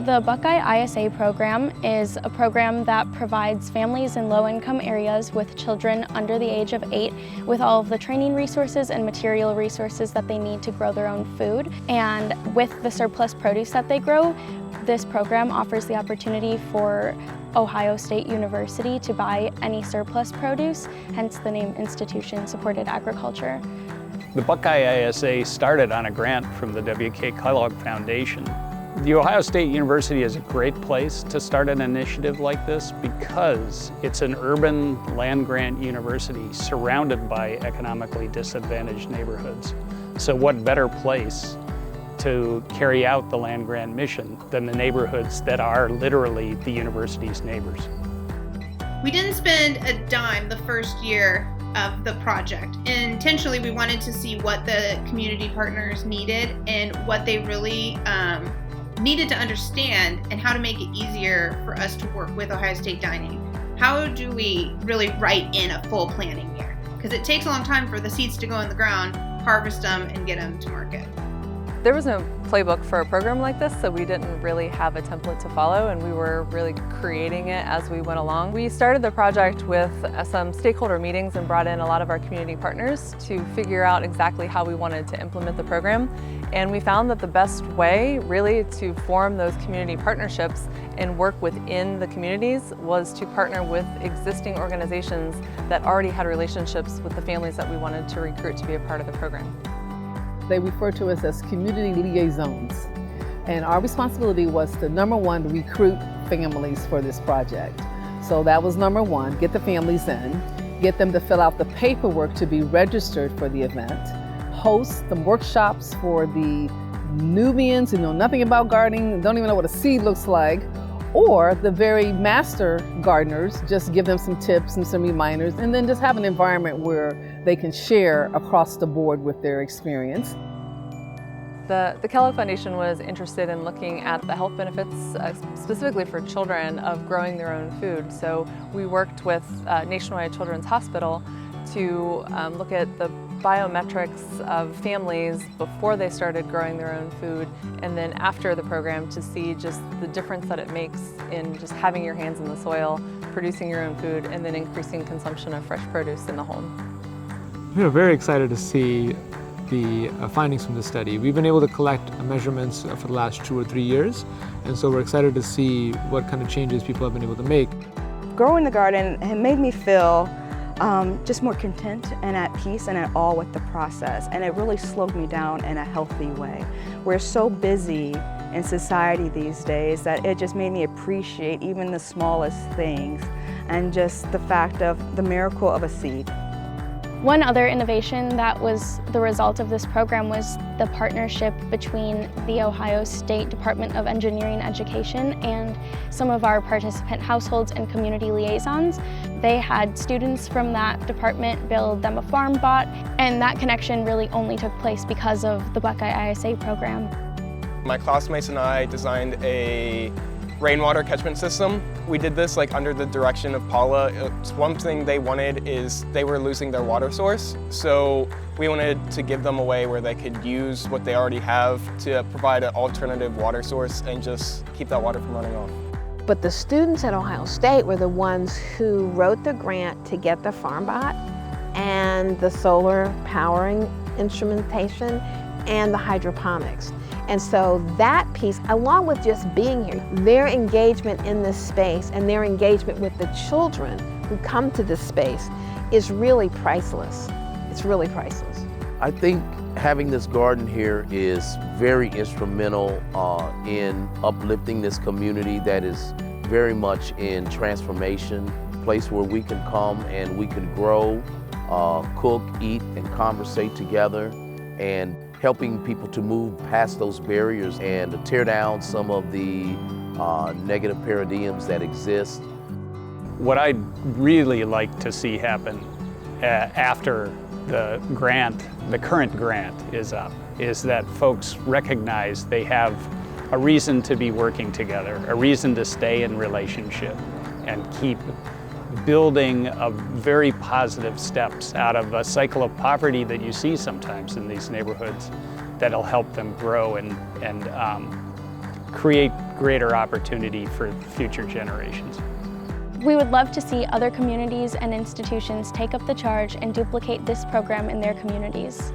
The Buckeye ISA program is a program that provides families in low-income areas with children under the age of 8 with all of the training resources and material resources that they need to grow their own food. And with the surplus produce that they grow, this program offers the opportunity for Ohio State University to buy any surplus produce, hence the name Institution Supported Agriculture. The Buckeye ISA started on a grant from the Kellogg Foundation. The Ohio State University is a great place to start an initiative like this because it's an urban land-grant university surrounded by economically disadvantaged neighborhoods. So what better place to carry out the land-grant mission than the neighborhoods that are literally the university's neighbors. We didn't spend a dime the first year of the project. Intentionally, we wanted to see what the community partners needed and what they really needed to understand and how to make it easier for us to work with Ohio State Dining. How do we really write in a full planning year? Because it takes a long time for the seeds to go in the ground, harvest them, and get them to market. There was no playbook for a program like this, so we didn't really have a template to follow, and we were really creating it as we went along. We started the project with some stakeholder meetings and brought in a lot of our community partners to figure out exactly how we wanted to implement the program. And we found that the best way really to form those community partnerships and work within the communities was to partner with existing organizations that already had relationships with the families that we wanted to recruit to be a part of the program. They refer to us as community liaisons. And our responsibility was to, number one, recruit families for this project. So that was number one, get the families in, get them to fill out the paperwork to be registered for the event, host some workshops for the Nubians who know nothing about gardening, don't even know what a seed looks like, or the very master gardeners, just give them some tips and some reminders, and then just have an environment where they can share across the board with their experience. The Kellogg Foundation was interested in looking at the health benefits, specifically for children, of growing their own food. So we worked with Nationwide Children's Hospital to look at the biometrics of families before they started growing their own food, and then after the program to see just the difference that it makes in just having your hands in the soil, producing your own food, and then increasing consumption of fresh produce in the home. We're very excited to see the findings from the study. We've been able to collect measurements for the last 2 or 3 years, and so we're excited to see what kind of changes people have been able to make. Growing the garden had made me feel just more content and at peace and at all with the process, and it really slowed me down in a healthy way. We're so busy in society these days that it just made me appreciate even the smallest things and just the fact of the miracle of a seed. One other innovation that was the result of this program was the partnership between the Ohio State Department of Engineering Education and some of our participant households and community liaisons. They had students from that department build them a farm bot, and that connection really only took place because of the Buckeye ISA program. My classmates and I designed a rainwater catchment system. We did this under the direction of Paula. One thing they wanted is they were losing their water source. So we wanted to give them a way where they could use what they already have to provide an alternative water source and just keep that water from running off. But the students at Ohio State were the ones who wrote the grant to get the FarmBot and the solar powering instrumentation and the hydroponics. And so that piece, along with just being here, their engagement in this space and their engagement with the children who come to this space is really priceless. It's really priceless. I think having this garden here is very instrumental in uplifting this community that is very much in transformation, a place where we can come and we can grow, cook, eat, and conversate together, and helping people to move past those barriers and to tear down some of the negative paradigms that exist. What I'd really like to see happen after the current grant is up, is that folks recognize they have a reason to be working together, a reason to stay in relationship and keep building very positive steps out of a cycle of poverty that you see sometimes in these neighborhoods that'll help them grow and create greater opportunity for future generations. We would love to see other communities and institutions take up the charge and duplicate this program in their communities.